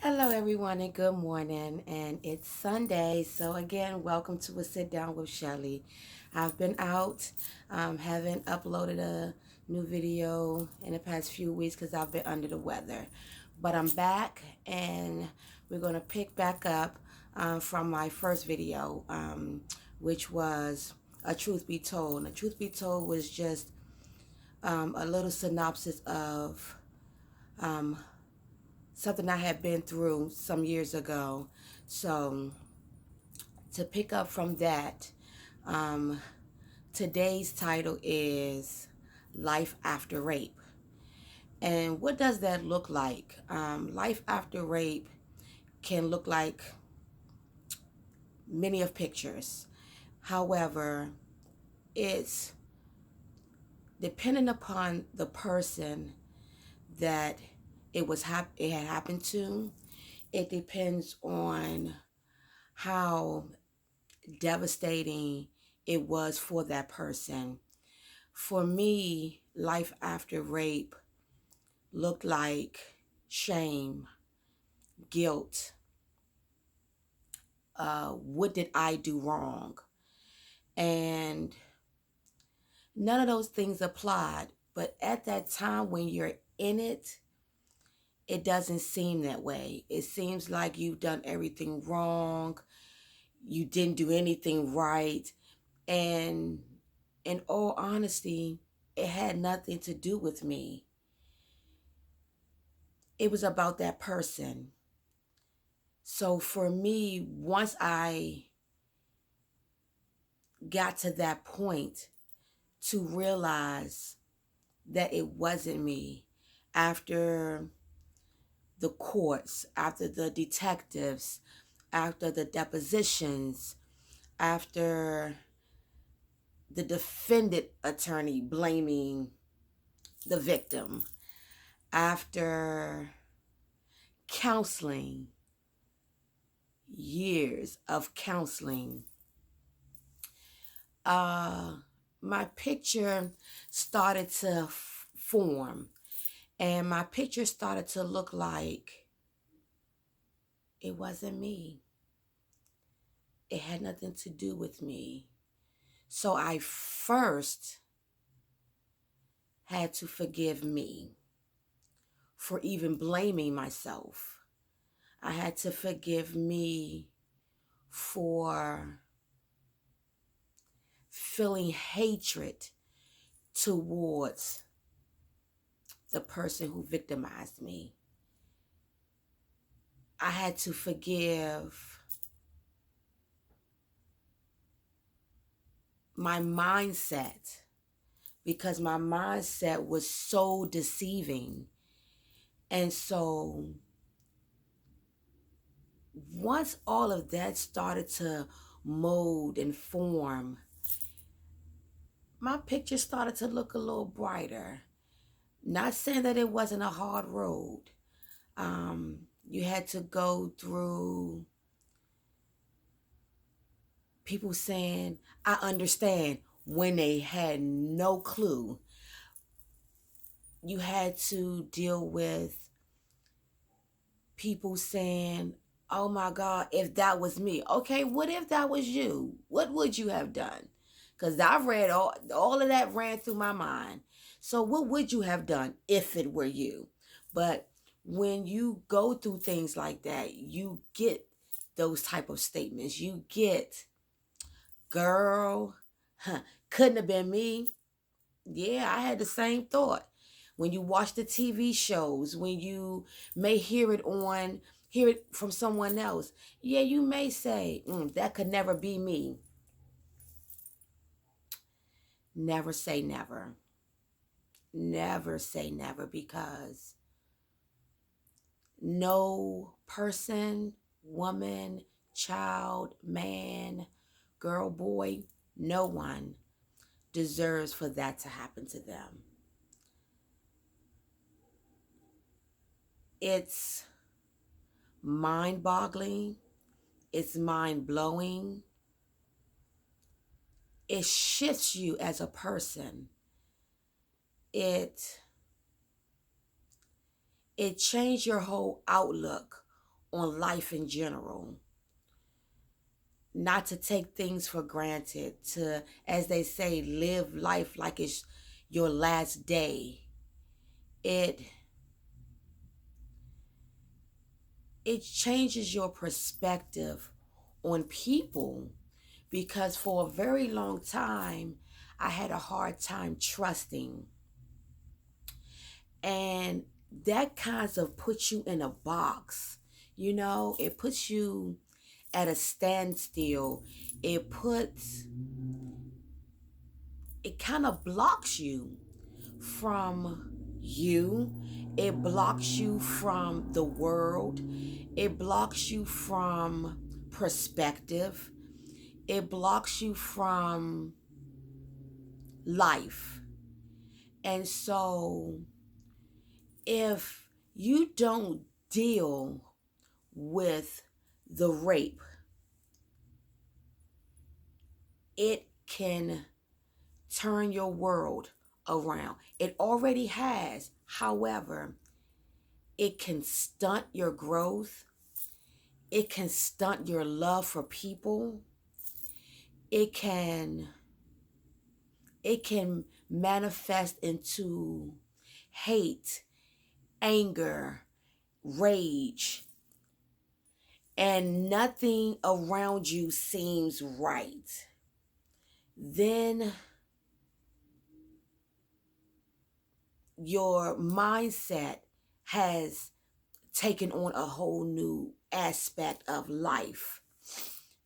Hello, everyone, and good morning. And it's Sunday, so again, welcome to a sit down with Shelly. I've been out, haven't uploaded a new video in the past few weeks because I've been under the weather, but I'm back, and we're going to pick back up from my first video, which was a truth be told. And a truth be told was just a little synopsis of um, something I had been through some years ago. So to pick up from that, um, today's title is Life After Rape. And what does that look like? Life after rape can look like many of pictures. However, it's dependent upon the person that it had happened to. It depends on how devastating it was for that person. For me, life after rape looked like shame, guilt. What did I do wrong? And none of those things applied. But at that time, when you're in it, it doesn't seem that way. It seems like you've done everything wrong. You didn't do anything right. And in all honesty, it had nothing to do with me. It was about that person. So for me, once I got to that point to realize that it wasn't me, after the courts, after the detectives, after the depositions, after the defendant attorney blaming the victim, after counseling, years of counseling, uh, my picture started to form, and my picture started to look like it wasn't me. It had nothing to do with me. So I first had to forgive me for even blaming myself. I had to forgive me for feeling hatred towards the person who victimized me. I had to forgive my mindset because my mindset was so deceiving. And so once all of that started to mold and form, my picture started to look a little brighter. Not saying that it wasn't a hard road. You had to go through people saying, I understand, when they had no clue. You had to deal with people saying, oh my God, if that was me. Okay, what if that was you? What would you have done? Because I've read all of that ran through my mind. So what would you have done if it were you? But when you go through things like that, you get those type of statements. You get, girl, couldn't have been me. Yeah, I had the same thought. When you watch the TV shows, when you may hear it from someone else, yeah, you may say, that could never be me. Never say never. Never say never, because no person, woman, child, man, girl, boy, no one deserves for that to happen to them. It's mind boggling. It's mind blowing. It shifts you as a person. It changed your whole outlook on life in general, not to take things for granted, to, as they say, live life like it's your last day. It it changes your perspective on people, because for a very long time I had a hard time trusting, and that kind of puts you in a box. It puts you at a standstill. It kind of blocks you from you. It blocks you from the world. It blocks you from perspective. It blocks you from life. And so if you don't deal with the rape, it can turn your world around. It already has. However, it can stunt your growth. It can stunt your love for people. It can manifest into hate, anger, rage, and nothing around you seems right. Then your mindset has taken on a whole new aspect of life.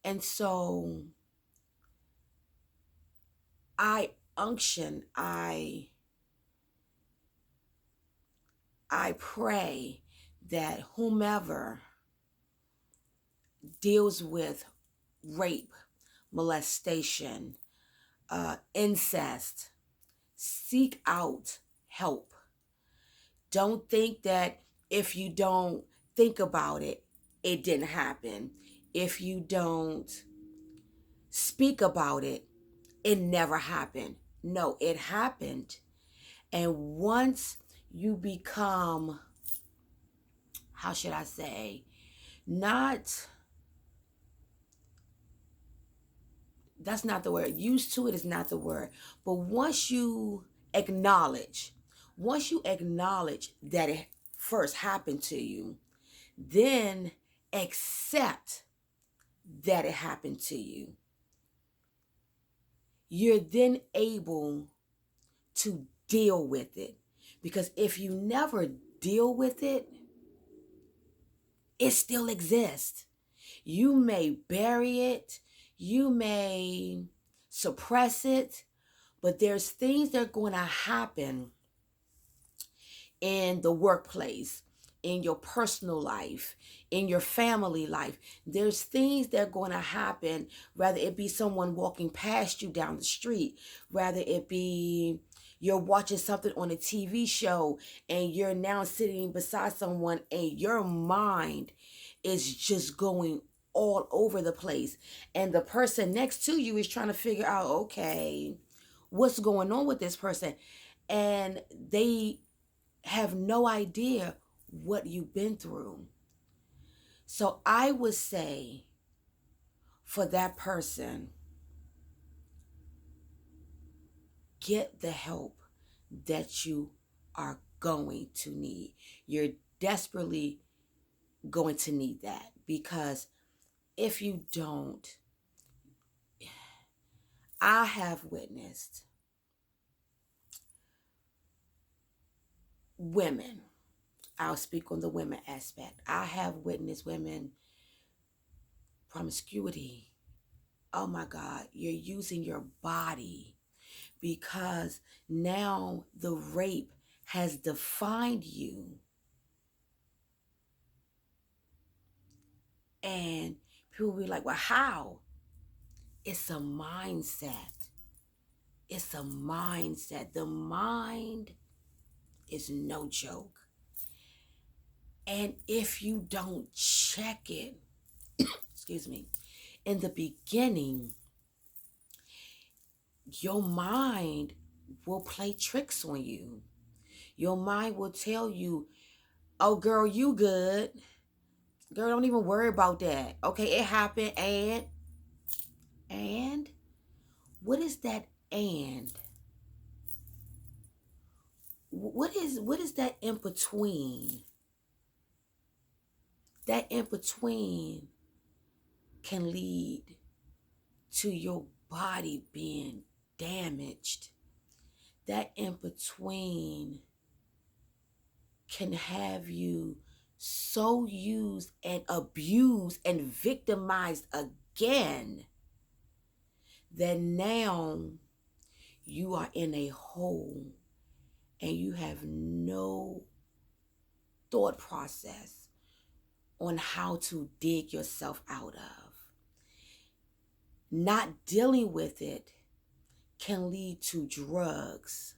And so I unction, I pray that whomever deals with rape, molestation, incest, seek out help. Don't think that if you don't think about it, it didn't happen. If you don't speak about it, it never happened. No, it happened. And once you become, how should I say, not, that's not the word. Used to it is not the word. But acknowledge, once you acknowledge that it first happened to you, then accept that it happened to you. You're then able to deal with it. Because if you never deal with it, it still exists. You may bury it, you may suppress it, but there's things that are going to happen in the workplace, in your personal life, in your family life. There's things that are going to happen, whether it be someone walking past you down the street, whether it be you're watching something on a TV show and you're now sitting beside someone and your mind is just going all over the place. And the person next to you is trying to figure out, okay, what's going on with this person? And they have no idea what you've been through. So I would say for that person, get the help that you are going to need. You're desperately going to need that, because if you don't, I have witnessed women. I'll speak on the women aspect. I have witnessed women, promiscuity. Oh my God, you're using your body, because now the rape has defined you. And people will be like, well, how? It's a mindset. It's a mindset. The mind is no joke. And if you don't check it, excuse me, in the beginning, your mind will play tricks on you. Your mind will tell you, oh girl, you good. Girl, don't even worry about that. Okay, it happened, and what is that? And what is that in between? That in between can lead to your body being damaged. That in between can have you so used and abused and victimized again that now you are in a hole and you have no thought process on how to dig yourself out of. Not dealing with it can lead to drugs,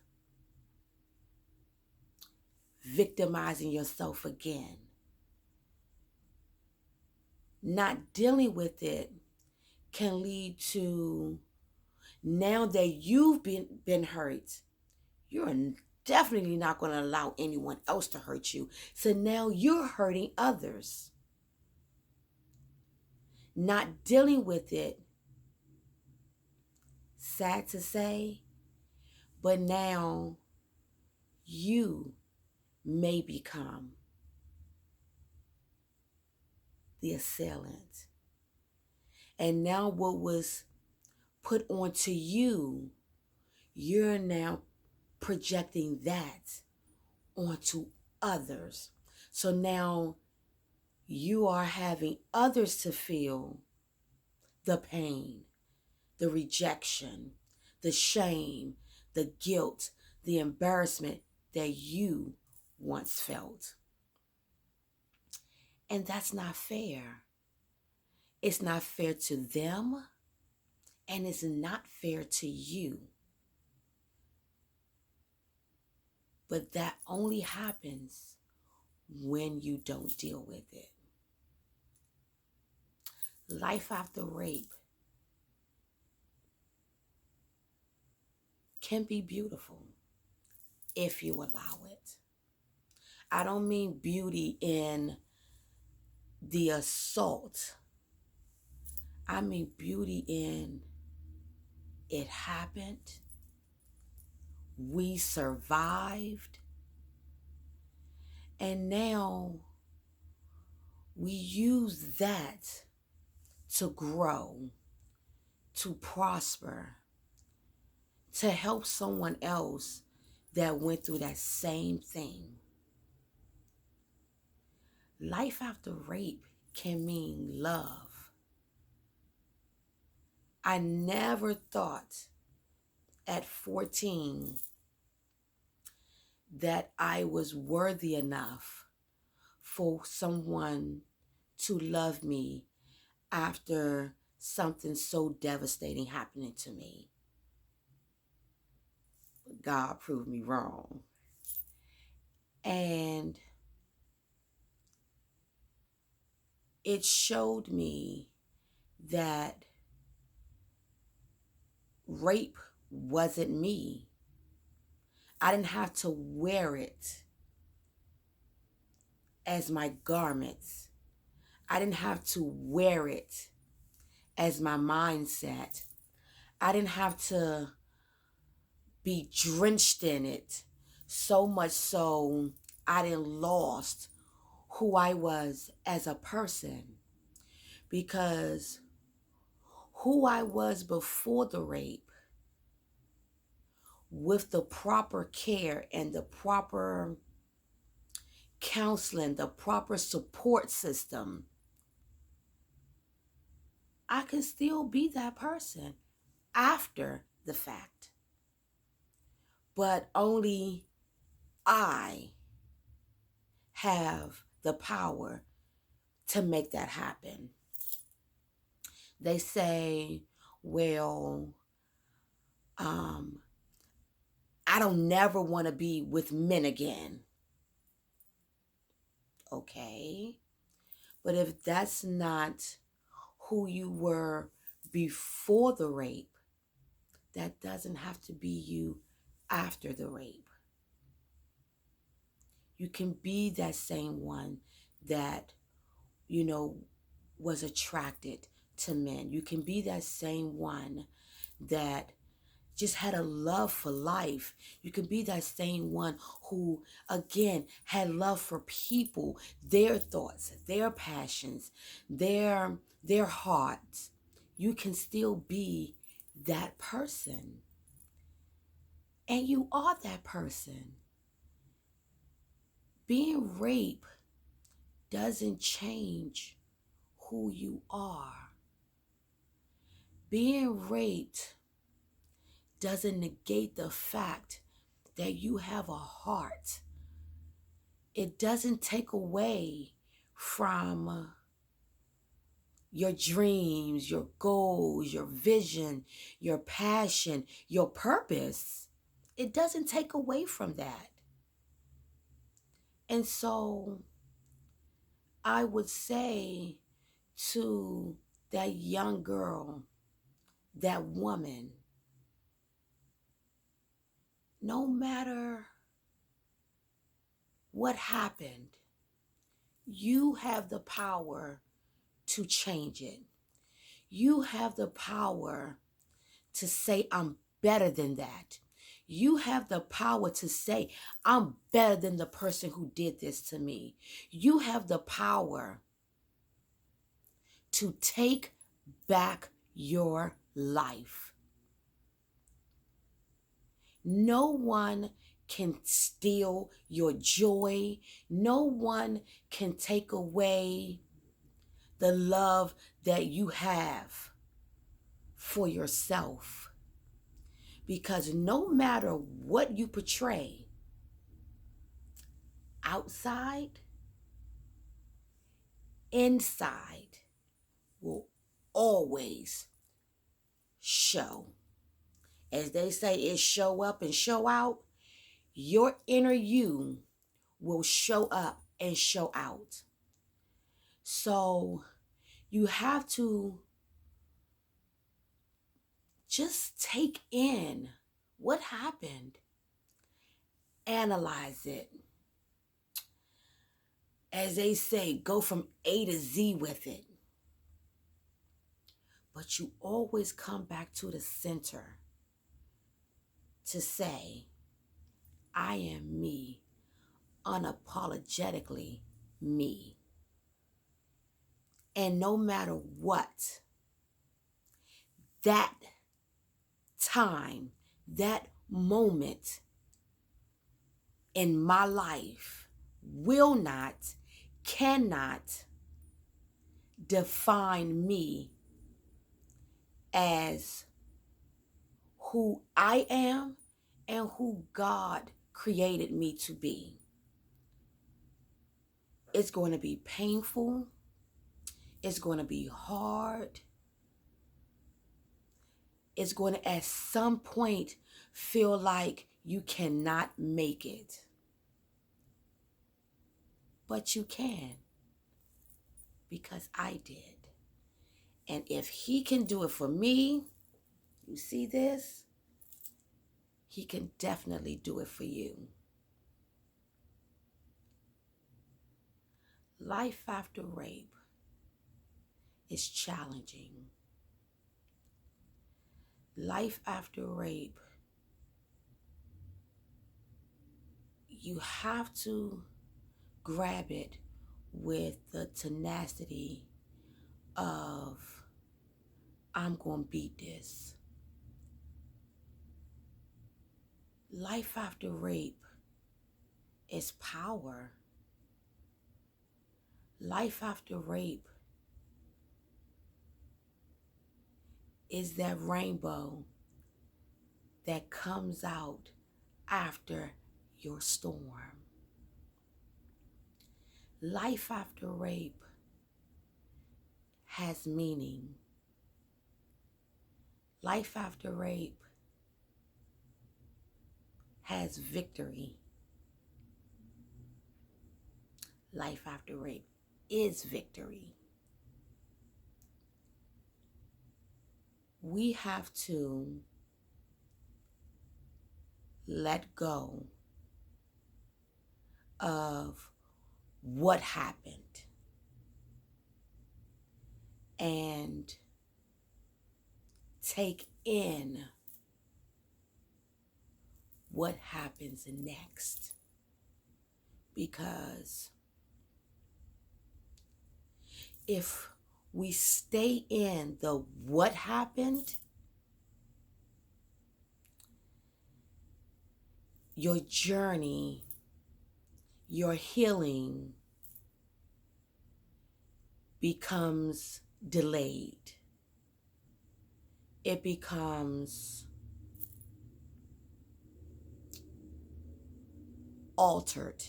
victimizing yourself again. Not dealing with it can lead to, now that you've been hurt, you're definitely not going to allow anyone else to hurt you. So now you're hurting others. Not dealing with it, sad to say, but now you may become the assailant. And now what was put onto you, you're now projecting that onto others. So now you are having others to feel the pain, the rejection, the shame, the guilt, the embarrassment that you once felt. And that's not fair. It's not fair to them, and it's not fair to you. But that only happens when you don't deal with it. Life after rape can be beautiful if you allow it. I don't mean beauty in the assault. I mean beauty in it happened, we survived, and now we use that to grow, to prosper, to help someone else that went through that same thing. Life after rape can mean love. I never thought at 14 that I was worthy enough for someone to love me after something so devastating happening to me. But God proved me wrong. And it showed me that rape wasn't me. I didn't have to wear it as my garments. I didn't have to wear it as my mindset. I didn't have to be drenched in it so much so I didn't lost who I was as a person. Because who I was before the rape, with the proper care and the proper counseling, the proper support system, I can still be that person after the fact. But only I have the power to make that happen. They say, well, I don't never want to be with men again. Okay. But if that's not who you were before the rape, that doesn't have to be you after the rape. You can be that same one that you know, was attracted to men. You can be that same one that just had a love for life. You can be that same one who, again, had love for people, their thoughts, their passions, their hearts. You can still be that person. And you are that person. Being raped doesn't change who you are. Being raped doesn't negate the fact that you have a heart. It doesn't take away from your dreams, your goals, your vision, your passion, your purpose. It doesn't take away from that. And so I would say to that young girl, that woman, no matter what happened, you have the power to change it. You have the power to say, I'm better than that. You have the power to say, I'm better than the person who did this to me. You have the power to take back your life. No one can steal your joy. No one can take away the love that you have for yourself. Because no matter what you portray outside, inside will always show. As they say, it show up and show out. Your inner you will show up and show out. So you have to just take in what happened, analyze it. As they say, go from A to Z with it. But you always come back to the center to say, I am me, unapologetically me. And no matter what, that time, that moment in my life will not, cannot define me as who I am and who God created me to be. It's going to be painful. It's going to be hard. It's going to at some point feel like you cannot make it. But you can, because I did. And if he can do it for me, you see this? He can definitely do it for you. Life after rape is challenging. Life after rape, you have to grab it with the tenacity of, I'm going to beat this. Life after rape is power. Life after rape is that rainbow that comes out after your storm. Life after rape has meaning. Life after rape has victory. Life after rape is victory. We have to let go of what happened. and take in what happens next. Because if we stay in the what happened, your journey, your healing becomes delayed. It becomes altered.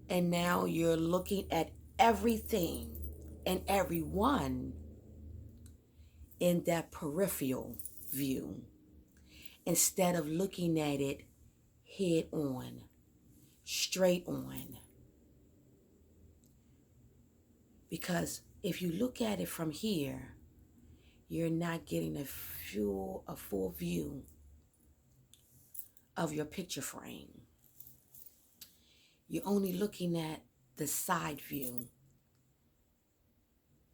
And now you're looking at everything and everyone in that peripheral view instead of looking at it head on, straight on. Because if you look at it from here, you're not getting a full view of your picture frame. You're only looking at the side view.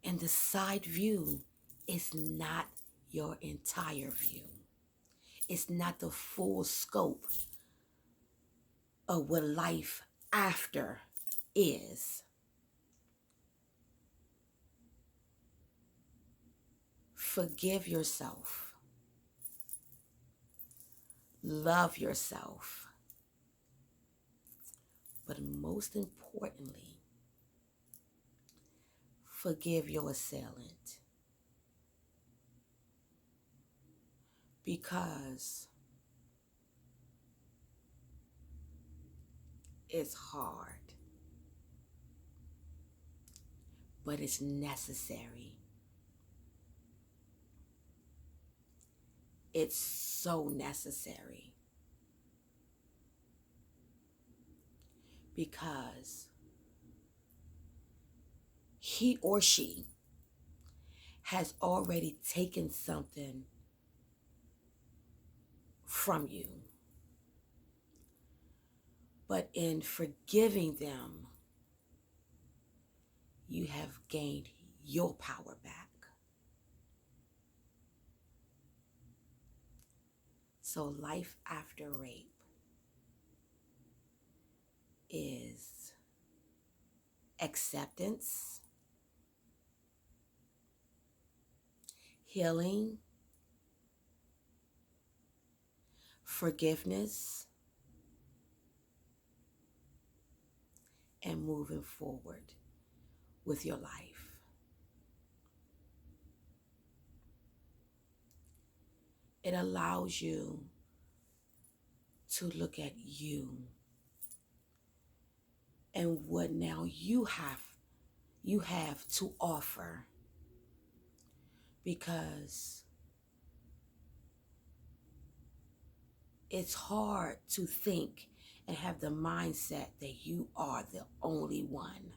And the side view is not your entire view. It's not the full scope of what life after is. Forgive yourself. Love yourself. But most importantly, forgive your assailant. Because it's hard, but it's necessary. It's so necessary. Because he or she has already taken something from you. But in forgiving them, you have gained your power back. So life after rape is acceptance, healing, forgiveness, and moving forward with your life. It allows you to look at you and what now you have to offer. Because it's hard to think and have the mindset that you are the only one.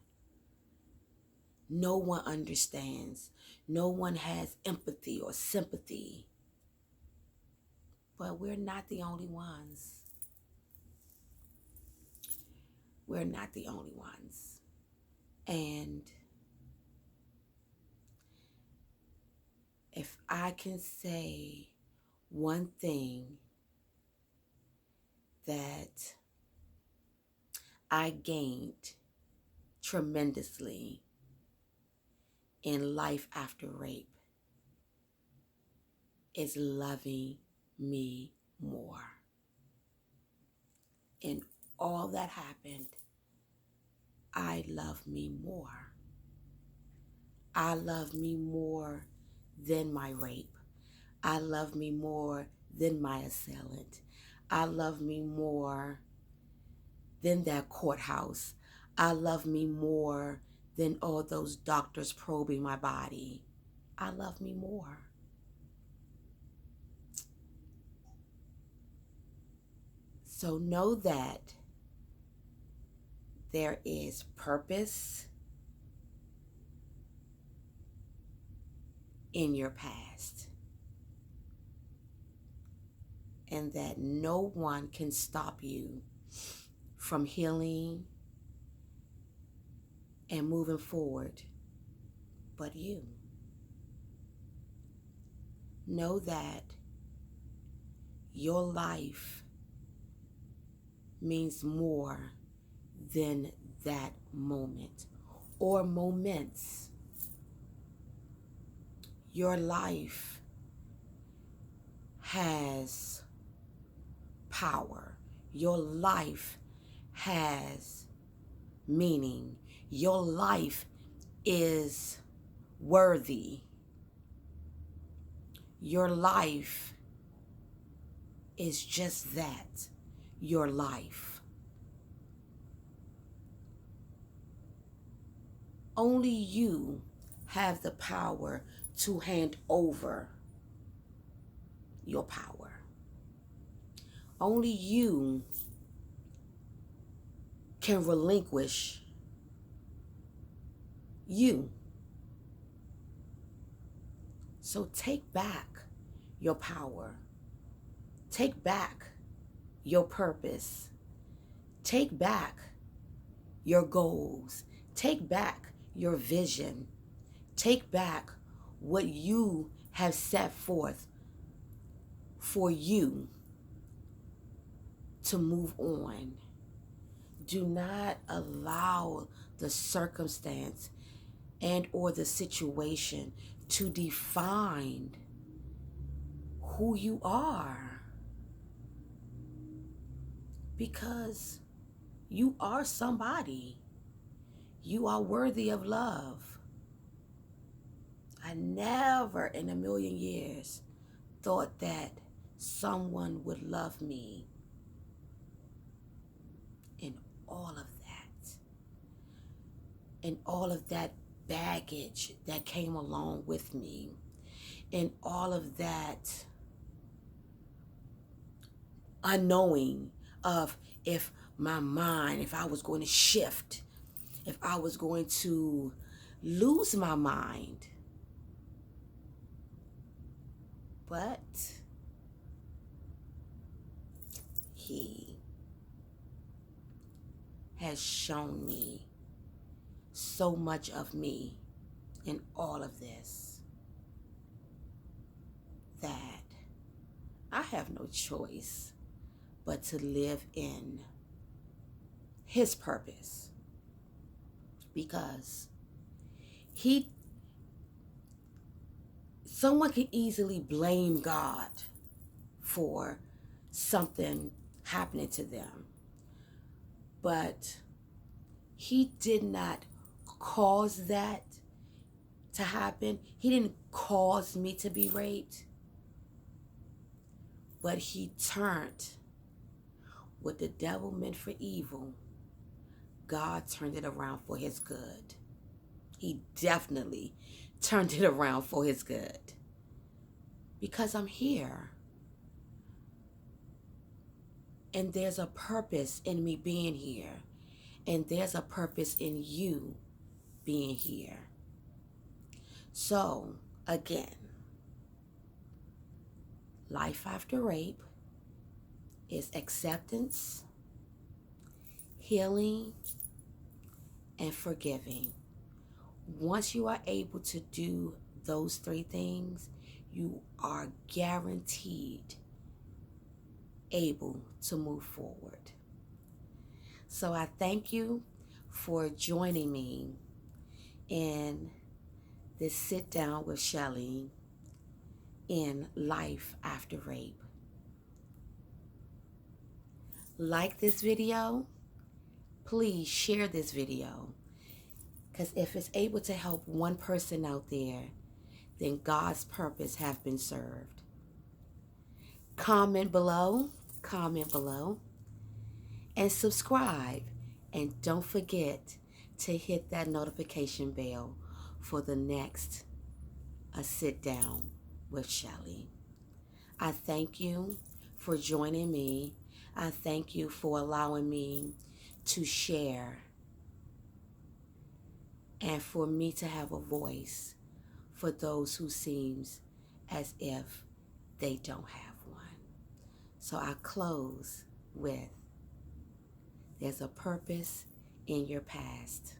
No one understands. No one has empathy or sympathy. But we're not the only ones. We're not the only ones. And if I can say one thing that I gained tremendously in life after rape, is loving me more. In all that happened, I love me more. I love me more than my rape. I love me more than my assailant. I love me more than that courthouse. I love me more than all those doctors probing my body. I love me more. So know that there is purpose in your past, and that no one can stop you from healing and moving forward but you. Know that your life means more than that moment or moments. Your life has power. Your life has meaning. Your life is worthy. Your life is just that, your life. Only you have the power to hand over your power. Only you can relinquish you. So take back your power. Take back your purpose. Take back your goals. Take back your vision. Take back what you have set forth for you to move on. Do not allow the circumstance and or the situation to define who you are, because you are somebody. You are worthy of love. I never in a million years thought that someone would love me in all of that, and all of that baggage that came along with me, and all of that unknowing of if my mind, if I was going to shift, if I was going to lose my mind. But he has shown me so much of me in all of this that I have no choice but to live in his purpose, because someone can easily blame God for something happening to them, but he did not cause that to happen. He didn't cause me to be raped, but he turned what the devil meant for evil. God turned it around for his good. He definitely turned it around for his good, because I'm here. And there's a purpose in me being here. And there's a purpose in you being here. So, again, life after rape is acceptance, healing, and forgiving. Once you are able to do those three things, you are guaranteed able to move forward. So I thank you for joining me in this sit down with Shelly in Life After Rape. Like this video, please share this video, because if it's able to help one person out there, then God's purpose have been served. Comment below, and subscribe. And don't forget to hit that notification bell for the next sit down with Shelly. I thank you for joining me. I thank you for allowing me to share and for me to have a voice for those who seems as if they don't have one. So I close with, there's a purpose in your past.